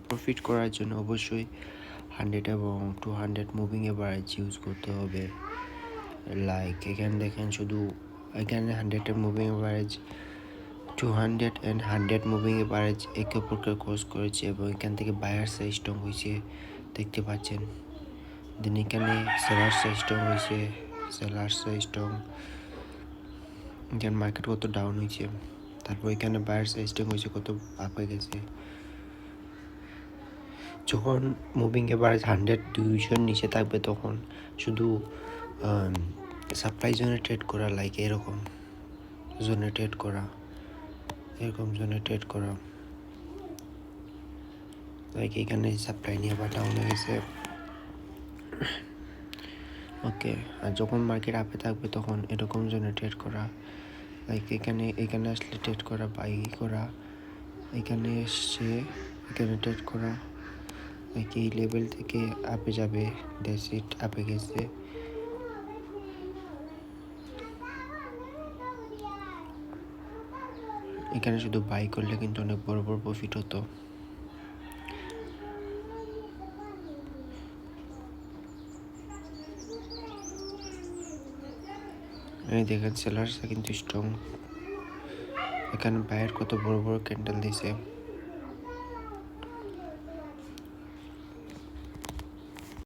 Profit করার জন্য অবশ্যই 100 এবং 200 মুভিং এভারেজ ইউজ করতে হবে। লাইক এখানে দেখেন শুধু এখানে 100 moving average 200 and 100 moving average একে অপরকে ক্রস করেছে এবং এখান থেকে বায়ার সাইজ স্ট্রং হয়েছে দেখতে পাচ্ছেন। দেন এখানে সেলার সাইজ স্ট্রং হয়েছে, সেলার সাইজ স্ট্রং, এখানে মার্কেট কত ডাউন হয়েছে, তারপর এখানে বায়ার সাইজ স্ট্রং হয়েছে কত আপ হয়ে গেছে। যখন মুভিং এভারেজ 100-200 নিচে থাকবে তখন শুধু সাপ্লাই জোনে ট্রেড করা, লাইক এরকম জোনে ট্রেড করা, এরকম জোনে ট্রেড করা, লাইক এখানে সাপ্লাই নিয়ে আবার ডাউন হয়ে গেছে। ওকে, আর যখন মার্কেট আপে থাকবে তখন এরকম জোনে ট্রেড করা, লাইক এখানে আসলে ট্রেড করা, বাই করা, এখানে এসছে এখানে ট্রেড করা, লাইক এই লেভেল থেকে আপে যাবে, দ্যাটস ইট, আপে গেছে। এখানে শুধু বাই করলে কিন্তু অনেক বড় বড় প্রফিট হতো। এই দেখেন সেলার্সটা কিন্তু স্ট্রং, এখানে বায়ের কত বড় বড় ক্যান্ডেল দিছে।